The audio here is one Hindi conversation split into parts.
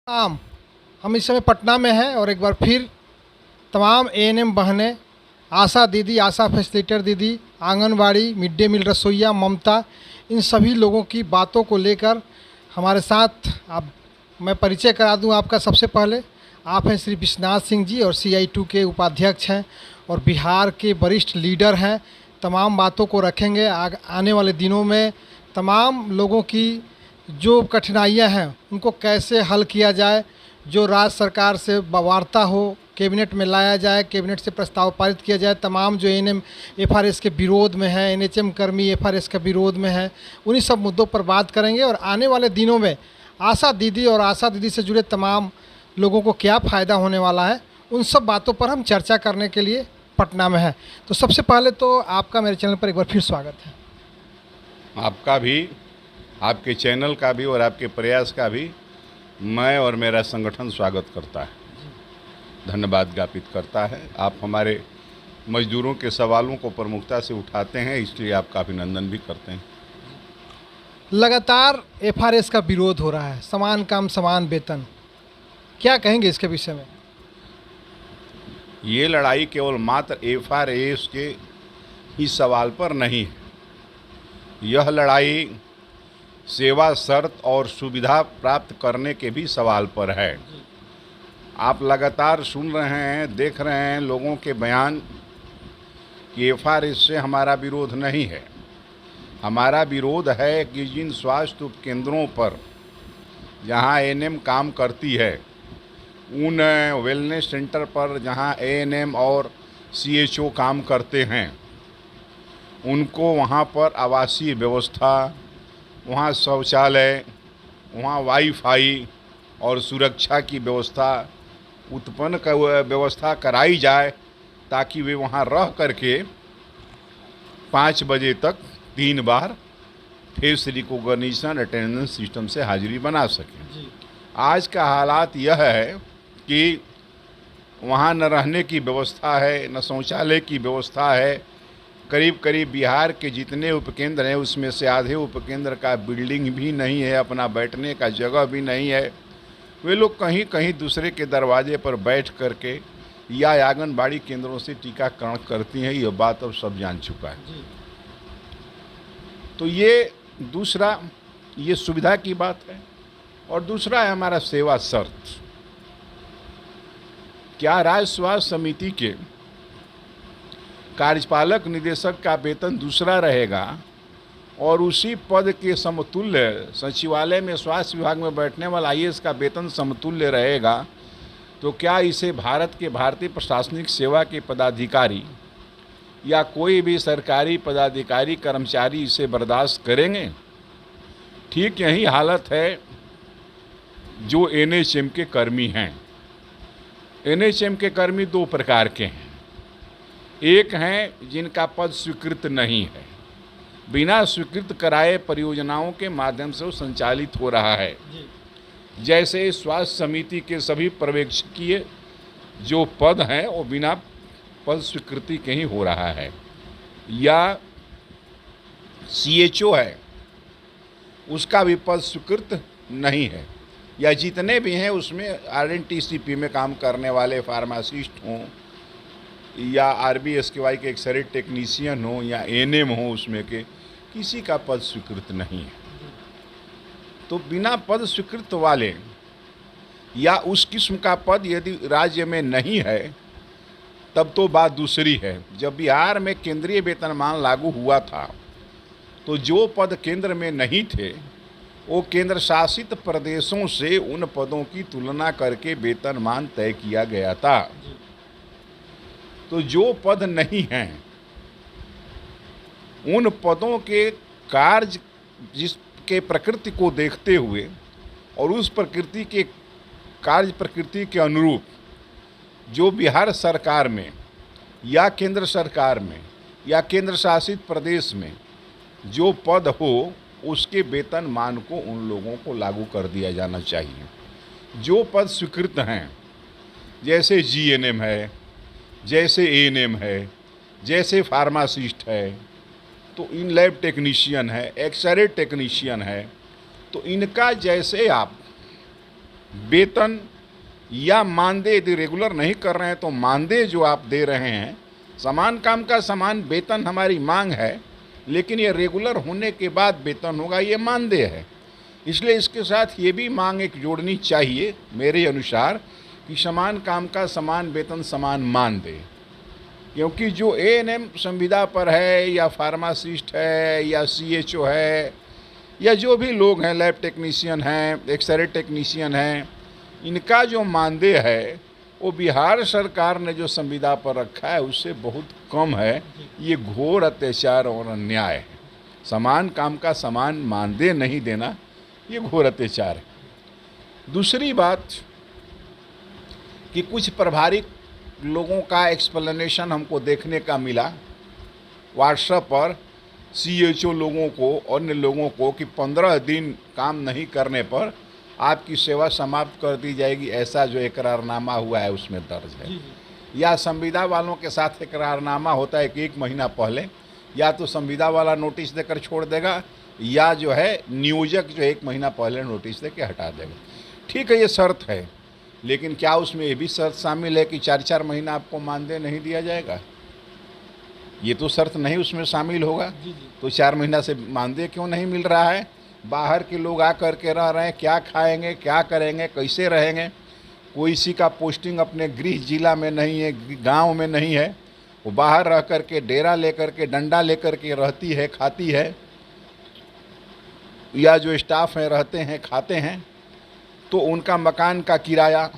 आम हम इस समय पटना में हैं और एक बार फिर तमाम एएनएम बहनें, आशा दीदी, आशा फैसिलिटेटर दीदी, आंगनबाड़ी, मिड डे मील रसोइया, ममता, इन सभी लोगों की बातों को लेकर हमारे साथ आप मैं परिचय करा दूं आपका। सबसे पहले आप हैं श्री विश्वनाथ सिंह जी और CI2 के उपाध्यक्ष हैं और बिहार के वरिष्ठ लीडर हैं। तमाम बातों को रखेंगे। आने वाले दिनों में तमाम लोगों की जो कठिनाइयां हैं उनको कैसे हल किया जाए, जो राज्य सरकार से वार्ता हो, कैबिनेट में लाया जाए, कैबिनेट से प्रस्ताव पारित किया जाए। तमाम जो एएनएम FRS के विरोध में है, NHM कर्मी FRS के विरोध में है, उन्हीं सब मुद्दों पर बात करेंगे। और आने वाले दिनों में आशा दीदी और आशा दीदी से जुड़े तमाम लोगों को क्या फ़ायदा होने वाला है, उन सब बातों पर हम चर्चा करने के लिए पटना में है। तो सबसे पहले तो आपका मेरे चैनल पर एक बार फिर स्वागत है। आपका भी, आपके चैनल का भी और आपके प्रयास का भी मैं और मेरा संगठन स्वागत करता है, धन्यवाद ज्ञापित करता है। आप हमारे मजदूरों के सवालों को प्रमुखता से उठाते हैं, इसलिए आपका अभिनंदन भी करते हैं। लगातार FRS का विरोध हो रहा है, समान काम समान वेतन, क्या कहेंगे इसके विषय में? ये लड़ाई केवल मात्र FRS के ही सवाल पर नहीं है, यह लड़ाई सेवा शर्त और सुविधा प्राप्त करने के भी सवाल पर है। आप लगातार सुन रहे हैं, देख रहे हैं लोगों के बयान कि FRS से हमारा विरोध नहीं है। हमारा विरोध है कि जिन स्वास्थ्य उपकेंद्रों पर जहां ANM काम करती है, उन वेलनेस सेंटर पर जहां ANM और CHO काम करते हैं, उनको वहां पर आवासीय व्यवस्था, वहाँ शौचालय, वहाँ वाईफाई और सुरक्षा की व्यवस्था कराई जाए, ताकि वे वहाँ रह करके 5 बजे तक 3 बार फेस रिकॉग्निशन अटेंडेंस सिस्टम से हाजिरी बना सकें। आज का हालात यह है कि वहाँ न रहने की व्यवस्था है, न शौचालय की व्यवस्था है। करीब करीब बिहार के जितने उपकेंद्र हैं उसमें से आधे उपकेंद्र का बिल्डिंग भी नहीं है, अपना बैठने का जगह भी नहीं है। वे लोग कहीं कहीं दूसरे के दरवाजे पर बैठ करके या आंगनबाड़ी केंद्रों से टीकाकरण करती हैं। ये बात अब सब जान चुका है। तो ये दूसरा, ये सुविधा की बात है। और दूसरा है हमारा सेवा शर्त। क्या राज्य स्वास्थ्य समिति के कार्यपालक निदेशक का वेतन दूसरा रहेगा और उसी पद के समतुल्य सचिवालय में स्वास्थ्य विभाग में बैठने वाला IAS का वेतन समतुल्य रहेगा? तो क्या इसे भारत के भारतीय प्रशासनिक सेवा के पदाधिकारी या कोई भी सरकारी पदाधिकारी कर्मचारी इसे बर्दाश्त करेंगे? ठीक यही हालत है जो NHM के कर्मी हैं। NHM के कर्मी 2 प्रकार के हैं। एक हैं जिनका पद स्वीकृत नहीं है, बिना स्वीकृत कराए परियोजनाओं के माध्यम से वो संचालित हो रहा है। जैसे स्वास्थ्य समिति के सभी पर्यवेक्षकीय जो पद हैं वो बिना पद स्वीकृति के ही हो रहा है। या CHO है, उसका भी पद स्वीकृत नहीं है। या जितने भी हैं उसमें RNTCP में काम करने वाले फार्मासिस्ट हों या RBSKY के एक्सरे टेक्नीशियन हो या ANM हो, उसमें के किसी का पद स्वीकृत नहीं है। तो बिना पद स्वीकृत वाले या उस किस्म का पद यदि राज्य में नहीं है, तब तो बात दूसरी है। जब बिहार में केंद्रीय वेतनमान लागू हुआ था तो जो पद केंद्र में नहीं थे वो केंद्र शासित प्रदेशों से उन पदों की तुलना करके वेतनमान तय किया गया था। तो जो पद नहीं हैं, उन पदों के कार्य जिसके प्रकृति को देखते हुए और उस प्रकृति के कार्य प्रकृति के अनुरूप जो बिहार सरकार में या केंद्र सरकार में या केंद्र शासित प्रदेश में जो पद हो, उसके वेतन मान को उन लोगों को लागू कर दिया जाना चाहिए। जो पद स्वीकृत हैं, जैसे GNM है, जैसे ANM है, जैसे फार्मासिस्ट है, तो इन लैब टेक्नीशियन है, एक्सरे टेक्नीशियन है, तो इनका जैसे आप वेतन या मानदेय यदि रेगुलर नहीं कर रहे हैं तो मानदेय जो आप दे रहे हैं, समान काम का समान वेतन हमारी मांग है, लेकिन ये रेगुलर होने के बाद वेतन होगा, ये मानदेय है। इसलिए इसके साथ ये भी मांग एक जोड़नी चाहिए मेरे अनुसार कि समान काम का समान वेतन समान मानदेय। क्योंकि जो एएनएम संविदा पर है या फार्मासिस्ट है या सीएचओ है या जो भी लोग हैं, लैब टेक्नीशियन हैं, एक्सरे टेक्नीशियन हैं, इनका जो मानदेय है वो बिहार सरकार ने जो संविदा पर रखा है उससे बहुत कम है। ये घोर अत्याचार और अन्याय है। समान काम का समान मानदेय नहीं देना ये घोर अत्याचार है। दूसरी बात कि कुछ प्रभारी लोगों का एक्सप्लेनेशन हमको देखने का मिला व्हाट्सएप पर, सीएचओ लोगों को, अन्य लोगों को, कि 15 दिन काम नहीं करने पर आपकी सेवा समाप्त कर दी जाएगी, ऐसा जो इकरारनामा हुआ है उसमें दर्ज है। या संविदा वालों के साथ इकरारनामा होता है कि 1 महीना पहले या तो संविदा वाला नोटिस देकर छोड़ देगा या जो है नियोजक जो 1 महीना पहले नोटिस दे के हटा देगा। ठीक है, ये शर्त है, लेकिन क्या उसमें ये भी शर्त शामिल है कि 4-4 महीना आपको मानदेय नहीं दिया जाएगा? ये तो शर्त नहीं उसमें शामिल होगा। तो 4 महीना से मानदेय क्यों नहीं मिल रहा है? बाहर के लोग आकर के रह रहे हैं, क्या खाएंगे, क्या करेंगे, कैसे रहेंगे? कोई किसी का पोस्टिंग अपने गृह जिला में नहीं है, गांव में नहीं है, वो बाहर रह कर के डेरा लेकर के, डंडा लेकर के रहती है, खाती है, या जो स्टाफ हैं रहते हैं, खाते हैं, तो उनका मकान का किराया,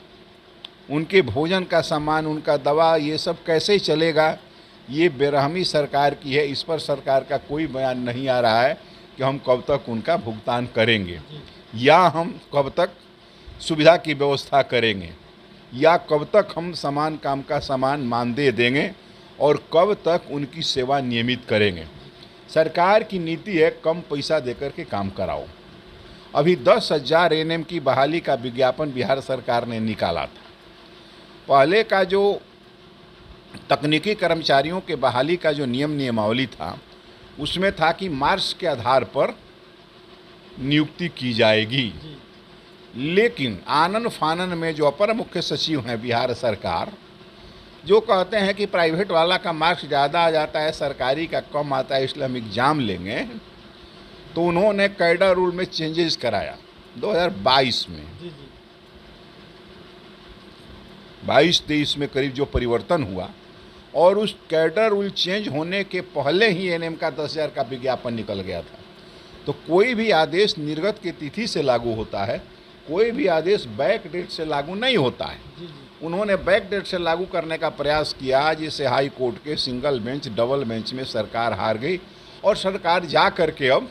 उनके भोजन का सामान, उनका दवा, ये सब कैसे चलेगा? ये बेरहमी सरकार की है। इस पर सरकार का कोई बयान नहीं आ रहा है कि हम कब तक उनका भुगतान करेंगे, या हम कब तक सुविधा की व्यवस्था करेंगे, या कब तक हम समान काम का समान मानदेय देंगे, और कब तक उनकी सेवा नियमित करेंगे। सरकार की नीति है कम पैसा देकर के काम कराओ। अभी 10,000 एएनएम की बहाली का विज्ञापन बिहार सरकार ने निकाला था। पहले का जो तकनीकी कर्मचारियों के बहाली का जो नियमावली था उसमें था कि मार्क्स के आधार पर नियुक्ति की जाएगी, लेकिन आनन फानन में जो अपर मुख्य सचिव हैं बिहार सरकार, जो कहते हैं कि प्राइवेट वाला का मार्क्स ज़्यादा आ जाता है, सरकारी का कम आता है, इसलिए हम एग्ज़ाम लेंगे, तो उन्होंने कैडर रूल में चेंजेस कराया 2022 में। 22-23 में करीब जो परिवर्तन हुआ, और उस कैडर रूल चेंज होने के पहले ही एएनएम का 10,000 का विज्ञापन निकल गया था। तो कोई भी आदेश निर्गत की तिथि से लागू होता है, कोई भी आदेश बैक डेट से लागू नहीं होता है। उन्होंने बैक डेट से लागू करने का प्रयास किया, जिससे हाई कोर्ट के सिंगल बेंच, डबल बेंच में सरकार हार गई, और सरकार जा करके अब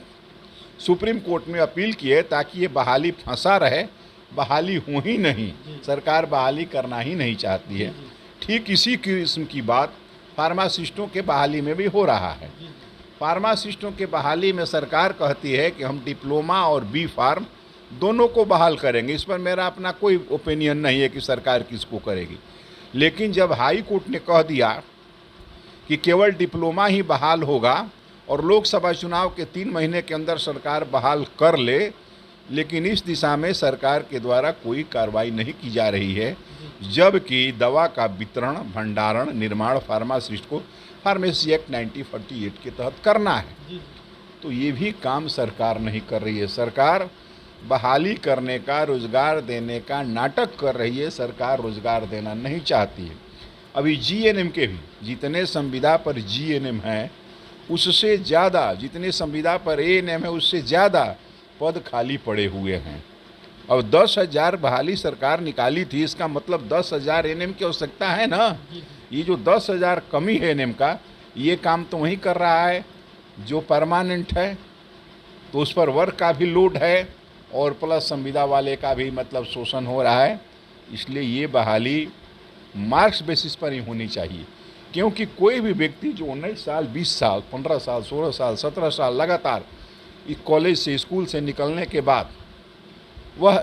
सुप्रीम कोर्ट में अपील किए ताकि ये बहाली फंसा रहे, बहाली हो ही नहीं। सरकार बहाली करना ही नहीं चाहती है। ठीक इसी किस्म की बात फार्मासिस्टों के बहाली में भी हो रहा है। फार्मासिस्टों के बहाली में सरकार कहती है कि हम डिप्लोमा और बी फार्म दोनों को बहाल करेंगे। इस पर मेरा अपना कोई ओपिनियन नहीं है कि सरकार किसको करेगी, लेकिन जब हाई कोर्ट ने कह दिया कि केवल डिप्लोमा ही बहाल होगा और लोकसभा चुनाव के 3 महीने के अंदर सरकार बहाल कर ले, लेकिन इस दिशा में सरकार के द्वारा कोई कार्रवाई नहीं की जा रही है, जबकि दवा का वितरण, भंडारण, निर्माण फार्मासिस्ट को फार्मेसी एक्ट 1948 के तहत करना है। तो ये भी काम सरकार नहीं कर रही है। सरकार बहाली करने का, रोजगार देने का नाटक कर रही है। सरकार रोजगार देना नहीं चाहती है। अभी जीएनएम के भी जितने संविदा पर जीएनएम हैं उससे ज़्यादा, जितने संविदा पर एएनएम है उससे ज़्यादा पद खाली पड़े हुए हैं। अब 10,000 बहाली सरकार निकाली थी, इसका मतलब 10,000 एएनएम की आवश्यकता है ना। ये जो 10,000 कमी है एएनएम का, ये काम तो वही कर रहा है जो परमानेंट है, तो उस पर वर्क का भी लोड है और प्लस संविदा वाले का भी मतलब शोषण हो रहा है। इसलिए ये बहाली मार्क्स बेसिस पर ही होनी चाहिए, क्योंकि कोई भी व्यक्ति जो 19 साल, 20 साल, 15 साल, 16 साल, 17 साल लगातार इस कॉलेज से, स्कूल से निकलने के बाद वह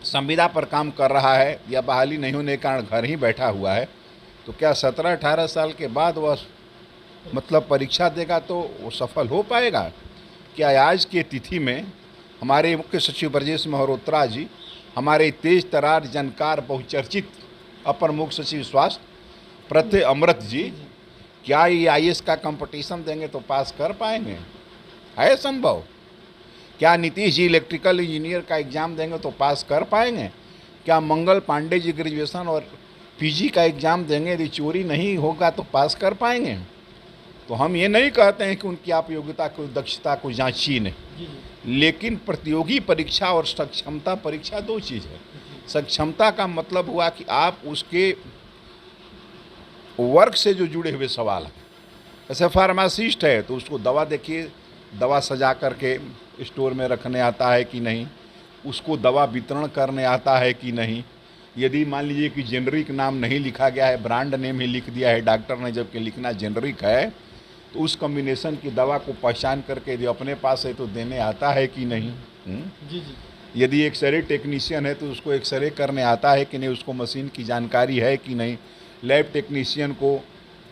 संविदा पर काम कर रहा है या बहाली नहीं होने के कारण घर ही बैठा हुआ है, तो क्या 17-18 साल के बाद वह मतलब परीक्षा देगा तो वो सफल हो पाएगा? क्या आज की तिथि में हमारे मुख्य सचिव ब्रजेश मल्होत्रा जी हमारे तेज तरार जानकार बहुचर्चित अपर मुख्य सचिव स्वास्थ्य प्रत्यय अमृत जी, क्या ये आईएएस का कंपटीशन देंगे तो पास कर पाएंगे? है संभव? क्या नीतीश जी इलेक्ट्रिकल इंजीनियर का एग्ज़ाम देंगे तो पास कर पाएंगे? क्या मंगल पांडे जी ग्रेजुएशन और पीजी का एग्ज़ाम देंगे, यदि चोरी नहीं होगा तो पास कर पाएंगे? तो हम ये नहीं कहते हैं कि उनकी आप योग्यता को, दक्षता को जांचिए नहीं, लेकिन प्रतियोगी परीक्षा और सक्षमता परीक्षा दो चीज़ है। सक्षमता का मतलब हुआ कि आप उसके वर्क से जो जुड़े हुए सवाल हैं। जैसे फार्मासिस्ट है तो उसको दवा देखिए, दवा सजा करके स्टोर में रखने आता है कि नहीं, उसको दवा वितरण करने आता है कि नहीं। यदि मान लीजिए कि जेनरिक नाम नहीं लिखा गया है, ब्रांड नेम ही लिख दिया है डॉक्टर ने, जबकि लिखना जेनरिक है, तो उस कॉम्बिनेशन की दवा को पहचान करके यदि अपने पास है तो देने आता है कि नहीं। जी जी। यदि एक्सरे टेक्नीशियन है तो उसको एक्सरे करने आता है कि नहीं, उसको मशीन की जानकारी है कि नहीं। लैब टेक्नीशियन को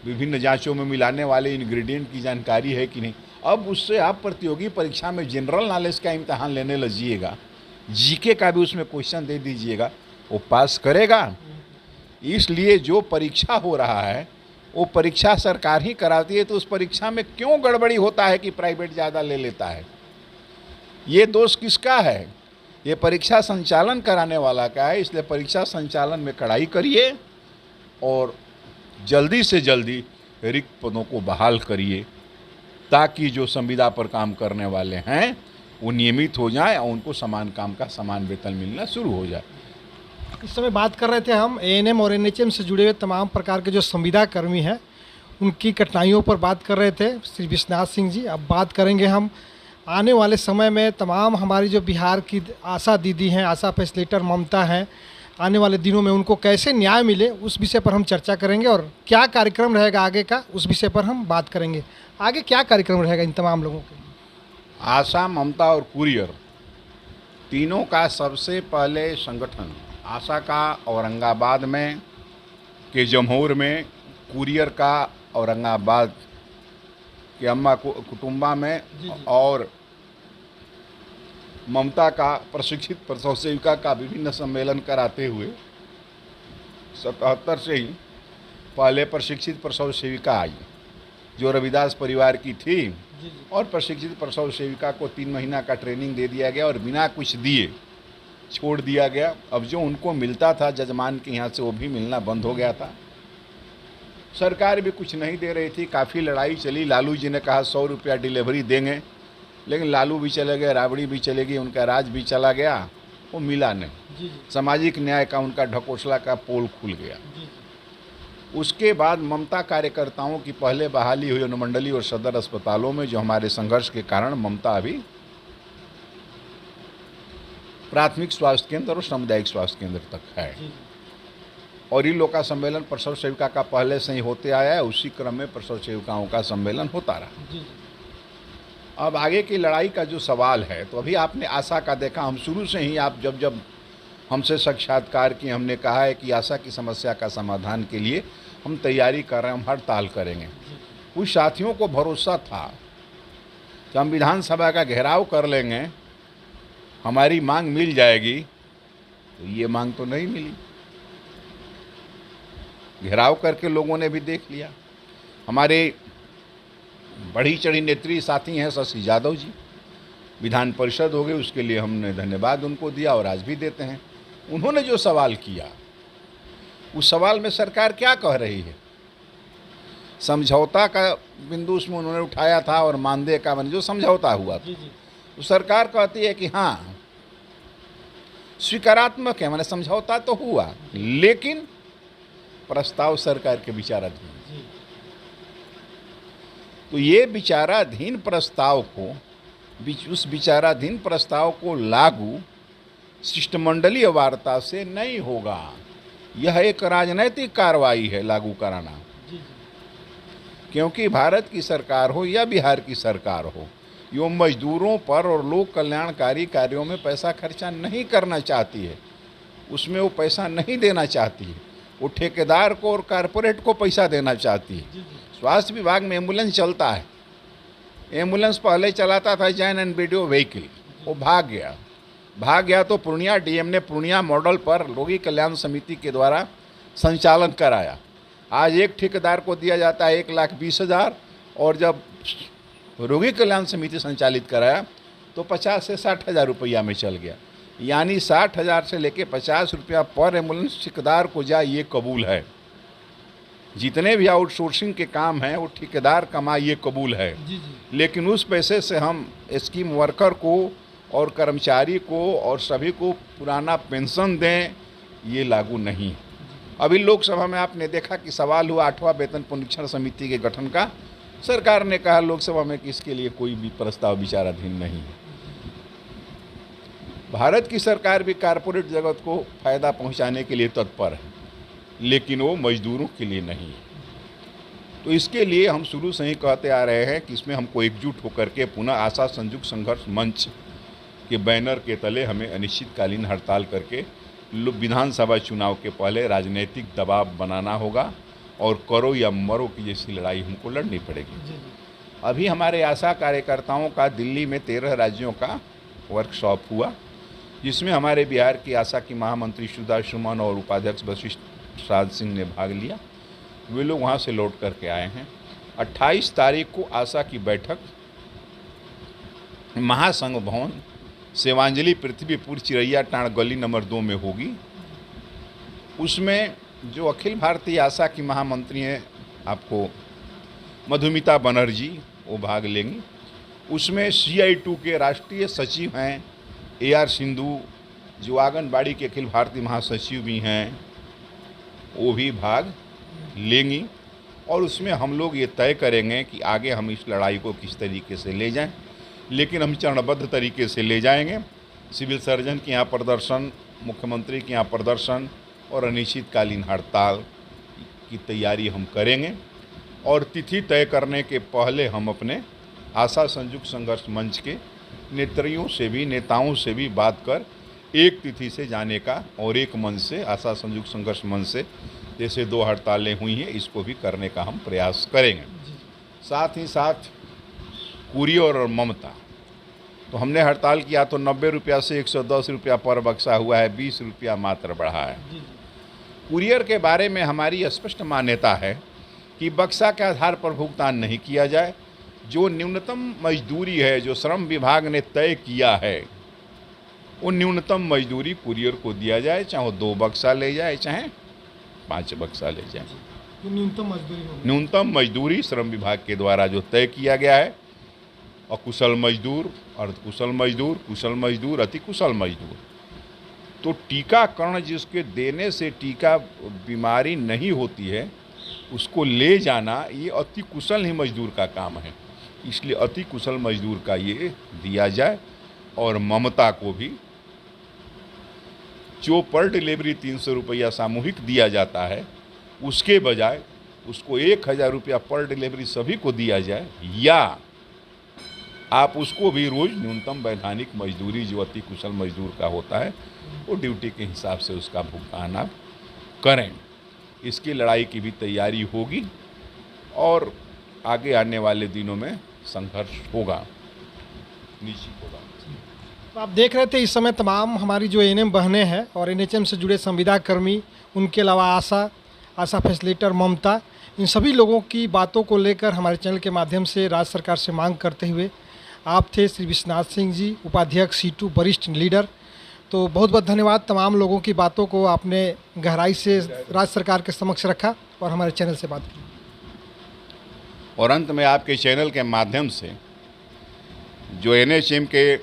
विभिन्न जांचों में मिलाने वाले इंग्रेडिएंट की जानकारी है कि नहीं। अब उससे आप प्रतियोगी परीक्षा में जनरल नॉलेज का इम्तहान लेने लगिएगा, जीके का भी उसमें क्वेश्चन दे दीजिएगा, वो पास करेगा? इसलिए जो परीक्षा हो रहा है वो परीक्षा सरकार ही कराती है, तो उस परीक्षा में क्यों गड़बड़ी होता है कि प्राइवेट ज़्यादा ले लेता है? ये दोष किसका है? ये परीक्षा संचालन कराने वाला का है। इसलिए परीक्षा संचालन में कड़ाई करिए और जल्दी से जल्दी रिक्त पदों को बहाल करिए, ताकि जो संविदा पर काम करने वाले हैं वो नियमित हो जाएं और उनको समान काम का समान वेतन मिलना शुरू हो जाए। इस समय बात कर रहे थे हम एएनएम और एनएचएम से जुड़े हुए तमाम प्रकार के जो संविदा कर्मी हैं उनकी कठिनाइयों पर बात कर रहे थे श्री विश्वनाथ सिंह जी। अब बात करेंगे हम आने वाले समय में तमाम हमारी जो बिहार की आशा दीदी हैं, आशा फैसिलिटेटर ममता हैं, आने वाले दिनों में उनको कैसे न्याय मिले उस विषय पर हम चर्चा करेंगे, और क्या कार्यक्रम रहेगा आगे का उस विषय पर हम बात करेंगे। आगे क्या कार्यक्रम रहेगा इन तमाम लोगों के? आशा, ममता और कुरियर तीनों का सबसे पहले संगठन आशा का औरंगाबाद में के जमहूर में, कुरियर का औरंगाबाद के अम्मा कुटुम्बा में, और ममता का प्रशिक्षित प्रसव सेविका का विभिन्न सम्मेलन कराते हुए 77 से ही पहले प्रशिक्षित प्रसव सेविका आई जो रविदास परिवार की थी, और प्रशिक्षित प्रसव सेविका को 3 महीना का ट्रेनिंग दे दिया गया और बिना कुछ दिए छोड़ दिया गया। अब जो उनको मिलता था जजमान के यहाँ से वो भी मिलना बंद हो गया था। सरकार भी कुछ नहीं दे रही थी, काफ़ी लड़ाई चली। लालू जी ने कहा 100 रुपया डिलीवरी देंगे, लेकिन लालू भी चले गए, राबड़ी भी चले गई, उनका राज भी चला गया, वो मिला नहीं। सामाजिक न्याय का उनका ढकोसला का पोल खुल गया। उसके बाद ममता कार्यकर्ताओं की पहले बहाली हुई अनुमंडलीय और सदर अस्पतालों में, जो हमारे संघर्ष के कारण ममता अभी प्राथमिक स्वास्थ्य केंद्र और सामुदायिक स्वास्थ्य केंद्र तक है। और इन लोग का सम्मेलन प्रसव सेविका का पहले से ही होते आया है, उसी क्रम में प्रसव सेविकाओं का सम्मेलन होता रहा। अब आगे की लड़ाई का जो सवाल है, तो अभी आपने आशा का देखा, हम शुरू से ही आप जब हमसे साक्षात्कार की, हमने कहा है कि आशा की समस्या का समाधान के लिए हम तैयारी कर रहे हैं, हम हड़ताल करेंगे। कुछ साथियों को भरोसा था कि हम विधानसभा का घेराव कर लेंगे, हमारी मांग मिल जाएगी, तो ये मांग तो नहीं मिली। घेराव करके लोगों ने भी देख लिया। हमारे बढ़ी चढ़ी नेत्री साथी हैं शशि यादव जी, विधान परिषद हो गई, उसके लिए हमने धन्यवाद उनको दिया और आज भी देते हैं। उन्होंने जो सवाल किया उस सवाल में सरकार क्या कह रही है, समझौता का बिंदु उसमें उन्होंने उठाया था और मानदेय का जो समझौता हुआ था, तो सरकार कहती है कि हाँ स्वीकारात्मक है, मैंने समझौता तो हुआ लेकिन प्रस्ताव सरकार के विचाराधीन। तो ये विचाराधीन प्रस्ताव को, उस विचाराधीन प्रस्ताव को लागू शिष्टमंडलीय वार्ता से नहीं होगा। यह एक राजनैतिक कार्रवाई है लागू कराना, क्योंकि भारत की सरकार हो या बिहार की सरकार हो, यो मजदूरों पर और लोक कल्याणकारी कार्यों में पैसा खर्चा नहीं करना चाहती है, उसमें वो पैसा नहीं देना चाहती है, वो ठेकेदार को और कारपोरेट को पैसा देना चाहती है। स्वास्थ्य विभाग में एम्बुलेंस चलता है, एम्बुलेंस पहले चलाता था जैन एंड वीडियो व्हीकल, वो भाग गया, भाग गया तो पूर्णिया डीएम ने पूर्णिया मॉडल पर रोगी कल्याण समिति के द्वारा संचालन कराया। आज एक ठेकेदार को दिया जाता है 1,20,000 और जब रोगी कल्याण समिति संचालित कराया तो 50 से 60,000 रुपया में चल गया। यानी 60,000 से लेके 50 रुपया पर एम्बुलेंस ठेकेदार को जाए, ये कबूल है। जितने भी आउटसोर्सिंग के काम हैं वो ठेकेदार कमाए, ये कबूल है। लेकिन उस पैसे से हम स्कीम वर्कर को और कर्मचारी को और सभी को पुराना पेंशन दें, ये लागू नहीं। अभी लोकसभा में आपने देखा कि सवाल हुआ 8वां वेतन पुनरीक्षण समिति के गठन का। सरकार ने कहा लोकसभा में कि इसके लिए कोई भी प्रस्ताव विचाराधीन नहीं है। भारत की सरकार भी कारपोरेट जगत को फायदा पहुंचाने के लिए तत्पर है, लेकिन वो मजदूरों के लिए नहीं है। तो इसके लिए हम शुरू से ही कहते आ रहे हैं कि इसमें हमको एकजुट होकर के पुनः आशा संयुक्त संघर्ष मंच के बैनर के तले हमें अनिश्चितकालीन हड़ताल करके विधानसभा चुनाव के पहले राजनीतिक दबाव बनाना होगा और करो या मरो की जैसी लड़ाई हमको लड़नी पड़ेगी। अभी हमारे आशा कार्यकर्ताओं का दिल्ली में 13 राज्यों का वर्कशॉप हुआ, जिसमें हमारे बिहार की आशा की महामंत्री सुधा सुमन और उपाध्यक्ष वशिष्ठ प्रसाद सिंह ने भाग लिया। वे लोग वहाँ से लौट करके आए हैं। 28 तारीख को आशा की बैठक महासंघ भवन सेवांजलि पृथ्वीपुर चिरैया टाण गली नंबर 2 में होगी। उसमें जो अखिल भारतीय आशा की महामंत्री हैं आपको मधुमिता बनर्जी, वो भाग लेंगी। उसमें CI2 के राष्ट्रीय सचिव हैं AR सिंधु, जो आंगनबाड़ी के अखिल भारतीय महासचिव भी हैं, वो भी भाग लेंगी। और उसमें हम लोग ये तय करेंगे कि आगे हम इस लड़ाई को किस तरीके से ले जाएं, लेकिन हम चरणबद्ध तरीके से ले जाएंगे। सिविल सर्जन के यहाँ प्रदर्शन, मुख्यमंत्री के यहाँ प्रदर्शन और अनिश्चितकालीन हड़ताल की तैयारी हम करेंगे। और तिथि तय करने के पहले हम अपने आशा संयुक्त संघर्ष मंच के नेताओं से भी बात कर एक तिथि से जाने का और एक मंच से, आशा संयुक्त संघर्ष मंच से जैसे 2 हड़तालें हुई हैं, इसको भी करने का हम प्रयास करेंगे। साथ ही साथ कुरियर और ममता, तो हमने हड़ताल किया तो 90 रुपया से 110 रुपया पर बक्सा हुआ है, 20 रुपया मात्र बढ़ा है। कुरियर के बारे में हमारी स्पष्ट मान्यता है कि बक्सा के आधार पर भुगतान नहीं किया जाए। जो न्यूनतम मजदूरी है, जो श्रम विभाग ने तय किया है, वो न्यूनतम मजदूरी कुरियर को दिया जाए, चाहे वो 2 बक्सा ले जाए चाहे 5 बक्सा ले जाए। न्यूनतम मजदूरी श्रम विभाग के द्वारा जो तय किया गया है, अकुशल मजदूर, अर्धकुशल मजदूर, कुशल मजदूर, अति कुशल मजदूर। तो टीकाकरण जिसके देने से टीका बीमारी नहीं होती है, उसको ले जाना ये अति कुशल ही मजदूर का काम है। इसलिए अति कुशल मजदूर का ये दिया जाए। और ममता को भी जो पर डिलीवरी 300 रुपया सामूहिक दिया जाता है, उसके बजाय उसको 1,000 रुपया पर डिलीवरी सभी को दिया जाए, या आप उसको भी रोज़ न्यूनतम वैधानिक मजदूरी जो अति कुशल मजदूर का होता है, वो ड्यूटी के हिसाब से उसका भुगतान आप करें। इसकी लड़ाई की भी तैयारी होगी और आगे आने वाले दिनों में संघर्ष होगा, निश्चित होगा। तो आप देख रहे थे इस समय तमाम हमारी जो ANM बहनें हैं और NHM से जुड़े संविदा कर्मी, उनके अलावा आशा फैसिलिटेटर ममता, इन सभी लोगों की बातों को लेकर हमारे चैनल के माध्यम से राज्य सरकार से मांग करते हुए आप थे श्री विश्वनाथ सिंह जी, उपाध्यक्ष C2 वरिष्ठ लीडर। तो बहुत बहुत धन्यवाद। तमाम लोगों की बातों को आपने गहराई से राज्य सरकार के समक्ष रखा और हमारे चैनल से बात की। और अंत में आपके चैनल के माध्यम से जो NHM के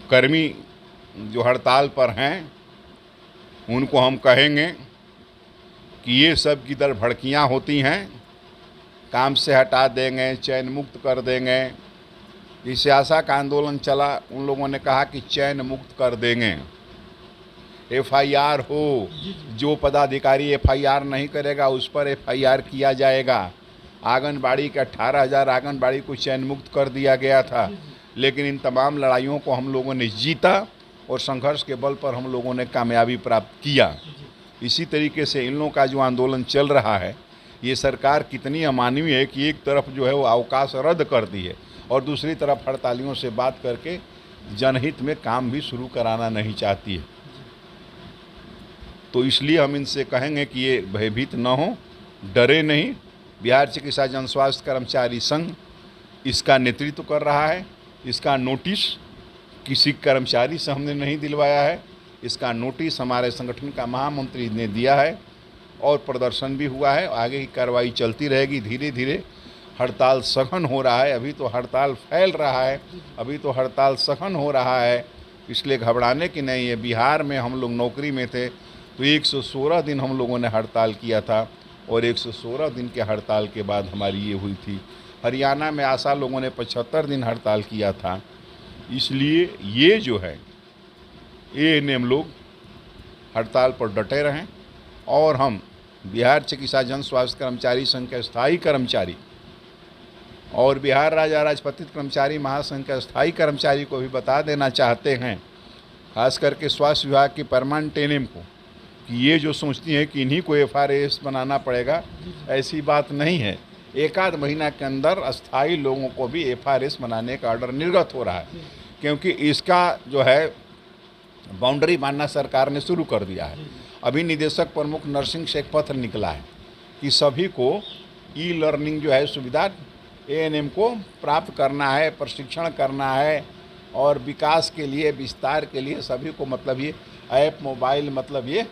कर्मी जो हड़ताल पर हैं, उनको हम कहेंगे कि ये सब की दर भड़कियाँ होती हैं, काम से हटा देंगे, चयन मुक्त कर देंगे। जिससे आशा का आंदोलन चला, उन लोगों ने कहा कि चयन मुक्त कर देंगे, FIR हो, जो पदाधिकारी FIR नहीं करेगा उस पर FIR किया जाएगा। आंगनबाड़ी के 18,000 आंगनबाड़ी को चयन मुक्त कर दिया गया था, लेकिन इन तमाम लड़ाइयों को हम लोगों ने जीता और संघर्ष के बल पर हम लोगों ने कामयाबी प्राप्त किया। इसी तरीके से इन लोगों का जो आंदोलन चल रहा है, ये सरकार कितनी अमानवीय है कि एक तरफ जो है वो अवकाश रद्द कर दी है और दूसरी तरफ हड़तालियों से बात करके जनहित में काम भी शुरू कराना नहीं चाहती है। तो इसलिए हम इनसे कहेंगे कि ये भयभीत न हो, डरे नहीं। बिहार चिकित्सा जन स्वास्थ्य कर्मचारी संघ इसका नेतृत्व कर रहा है। इसका नोटिस किसी कर्मचारी से हमने नहीं दिलवाया है, इसका नोटिस हमारे संगठन का महामंत्री ने दिया है और प्रदर्शन भी हुआ है। आगे की कार्रवाई चलती रहेगी। धीरे धीरे हड़ताल सघन हो रहा है, अभी तो हड़ताल फैल रहा है, अभी तो हड़ताल सघन हो रहा है, इसलिए घबराने की नहीं है। बिहार में हम लोग नौकरी में थे तो 116 दिन हम लोगों ने हड़ताल किया था और 116 दिन के हड़ताल के बाद हमारी ये हुई थी। हरियाणा में आशा लोगों ने 75 दिन हड़ताल किया था। इसलिए ये जो है एएनएम लोग हड़ताल पर डटे रहें और हम बिहार चिकित्सा जन स्वास्थ्य कर्मचारी संघ के स्थायी कर्मचारी और बिहार राज्य राजपत्रित कर्मचारी महासंघ के स्थायी कर्मचारी को भी बता देना चाहते हैं, खास करके स्वास्थ्य विभाग की परमानेंट एएनएम को, कि ये जो सोचती हैं कि इन्हीं को एफआरएस बनाना पड़ेगा, ऐसी बात नहीं है। एक आध महीना के अंदर अस्थायी लोगों को भी एफआरएस बनाने का ऑर्डर निर्गत हो रहा है, क्योंकि इसका जो है बाउंड्री मानना सरकार ने शुरू कर दिया है। अभी निदेशक प्रमुख नर्सिंग से एक पत्र निकला है कि सभी को ई लर्निंग जो है सुविधा एएनएम को प्राप्त करना है, प्रशिक्षण करना है और विकास के लिए, विस्तार के लिए सभी को मतलब ये ऐप मोबाइल मतलब ये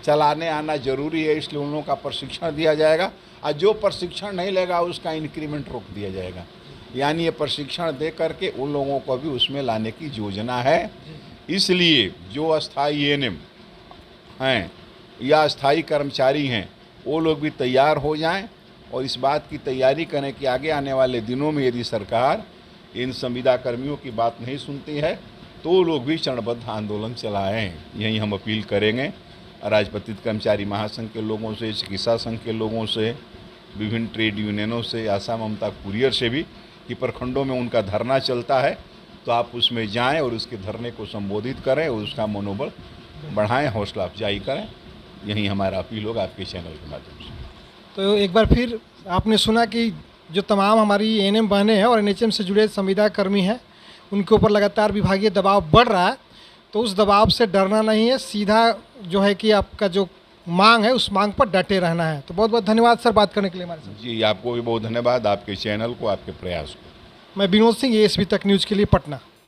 चलाने आना जरूरी है। इसलिए उन लोगों का प्रशिक्षण दिया जाएगा और जो प्रशिक्षण नहीं लेगा उसका इंक्रीमेंट रोक दिया जाएगा। यानी ये प्रशिक्षण दे करके उन लोगों को भी उसमें लाने की योजना है। इसलिए जो अस्थायी एएनएम हैं या अस्थायी कर्मचारी हैं वो लोग भी तैयार हो जाएं और इस बात की तैयारी करें कि आगे आने वाले दिनों में यदि सरकार इन संविदा कर्मियों की बात नहीं सुनती है तो वो लोग भी चरणबद्ध आंदोलन चलाएं। यही हम अपील करेंगे राजपत्रित कर्मचारी महासंघ के लोगों से, चिकित्सा संघ के लोगों से, विभिन्न ट्रेड यूनियनों से, आशा ममता कुरियर से भी, कि प्रखंडों में उनका धरना चलता है तो आप उसमें जाएं और उसके धरने को संबोधित करें और उसका मनोबल बढ़ाएं, हौसला अफजाई करें। यही हमारा अपील होगा आपके चैनल के माध्यम से। तो एक बार फिर आपने सुना कि जो तमाम हमारी एएनएम बहनें हैं और एनएचएम से जुड़े संविदा कर्मी हैं, उनके ऊपर लगातार विभागीय दबाव बढ़ रहा है, तो उस दबाव से डरना नहीं है, सीधा जो है कि आपका जो मांग है उस मांग पर डटे रहना है। तो बहुत बहुत धन्यवाद सर बात करने के लिए हमारे साथ। जी, आपको भी बहुत धन्यवाद, आपके चैनल को, आपके प्रयास को। मैं विनोद सिंह, एएसपी तक न्यूज़ के लिए, पटना।